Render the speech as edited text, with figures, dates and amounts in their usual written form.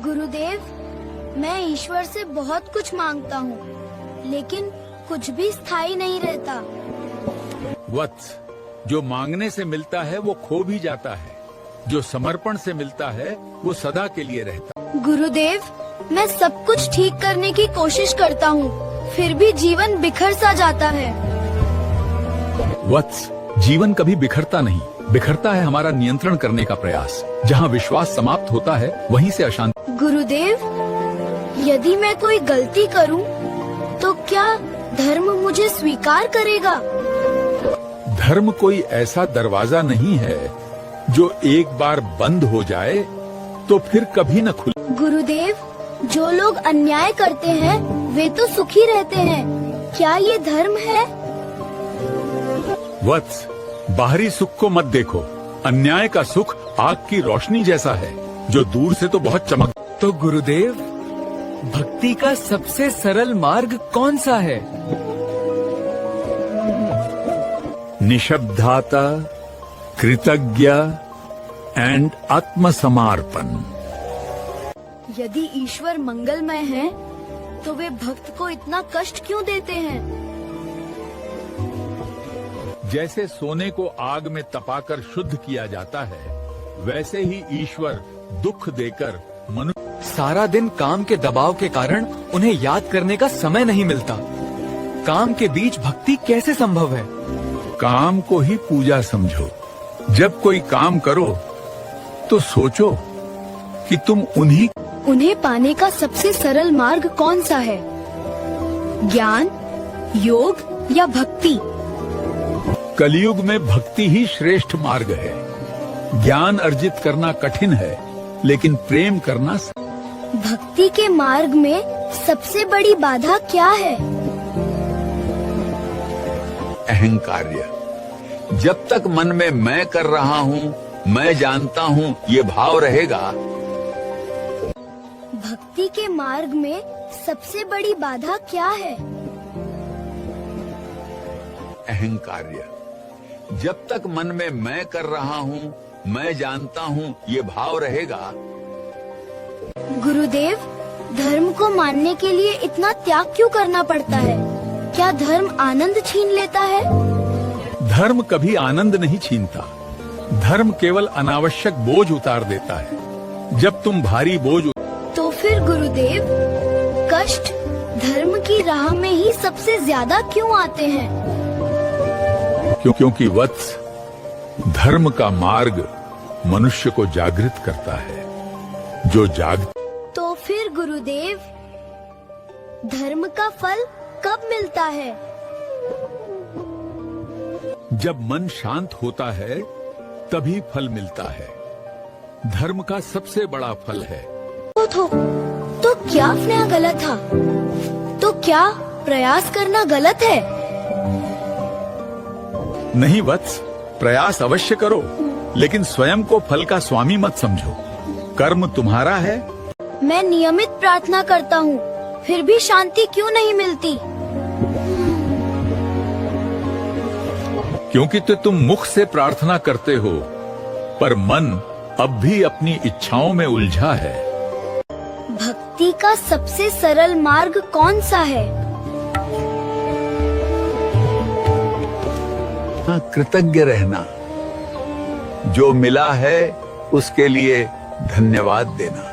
गुरुदेव, मैं ईश्वर से बहुत कुछ मांगता हूँ, लेकिन कुछ भी स्थायी नहीं रहता। वत्स, जो मांगने से मिलता है वो खो भी जाता है, जो समर्पण से मिलता है वो सदा के लिए रहता है। गुरुदेव, मैं सब कुछ ठीक करने की कोशिश करता हूँ, फिर भी जीवन बिखर सा जाता है। वत्स, जीवन कभी बिखरता नहीं, बिखरता है हमारा नियंत्रण करने का प्रयास। जहाँ विश्वास समाप्त होता है वहीं से अशांति। गुरुदेव, यदि मैं कोई गलती करूं, तो क्या धर्म मुझे स्वीकार करेगा? धर्म कोई ऐसा दरवाजा नहीं है जो एक बार बंद हो जाए तो फिर कभी न खुले। गुरुदेव, जो लोग अन्याय करते हैं वे तो सुखी रहते हैं, क्या ये धर्म है? वत्स, बाहरी सुख को मत देखो, अन्याय का सुख आग की रोशनी जैसा है जो दूर से तो बहुत चमक। तो गुरुदेव, भक्ति का सबसे सरल मार्ग कौन सा है? निशब्दाता, कृतज्ञ एंड आत्मसमर्पण। यदि ईश्वर मंगलमय है, तो वे भक्त को इतना कष्ट क्यों देते हैं? जैसे सोने को आग में तपाकर शुद्ध किया जाता है, वैसे ही ईश्वर दुख देकर मनुष्य। सारा दिन काम के दबाव के कारण उन्हें याद करने का समय नहीं मिलता। काम के बीच भक्ति कैसे संभव है? काम को ही पूजा समझो। जब कोई काम करो तो सोचो कि तुम उन्हें पाने का सबसे सरल मार्ग कौन सा है? ज्ञान, योग या भक्ति? कलयुग में भक्ति ही श्रेष्ठ मार्ग है। ज्ञान अर्जित करना कठिन है, लेकिन प्रेम करना। भक्ति के मार्ग में सबसे बड़ी बाधा क्या है? अहंकार्य। जब तक मन में मैं कर रहा हूँ, मैं जानता हूँ, ये भाव रहेगा। भक्ति के मार्ग में सबसे बड़ी बाधा क्या है? अहंकार्य। जब तक मन में मैं कर रहा हूँ, मैं जानता हूँ, ये भाव रहेगा। गुरुदेव, धर्म को मानने के लिए इतना त्याग क्यों करना पड़ता है? क्या धर्म आनंद छीन लेता है? धर्म कभी आनंद नहीं छीनता। धर्म केवल अनावश्यक बोझ उतार देता है। जब तुम भारी बोझ। तो फिर गुरुदेव, कष्ट धर्म की राह में ही सबसे ज्यादा क्यों आते हैं? क्योंकि वत्स, धर्म का मार्ग मनुष्य को जागृत करता है। जो तो फिर गुरुदेव, धर्म का फल कब मिलता है? जब मन शांत होता है तभी फल मिलता है। धर्म का सबसे बड़ा फल है। तो क्या स्नेह गलत था? तो क्या प्रयास करना गलत है? नहीं वत्स, प्रयास अवश्य करो, लेकिन स्वयं को फल का स्वामी मत समझो। कर्म तुम्हारा है। मैं नियमित प्रार्थना करता हूँ, फिर भी शांति क्यों नहीं मिलती? क्योंकि तो तुम मुख से प्रार्थना करते हो, पर मन अब भी अपनी इच्छाओं में उलझा है। भक्ति का सबसे सरल मार्ग कौन सा है? कृतज्ञ रहना। जो मिला है उसके लिए धन्यवाद देना।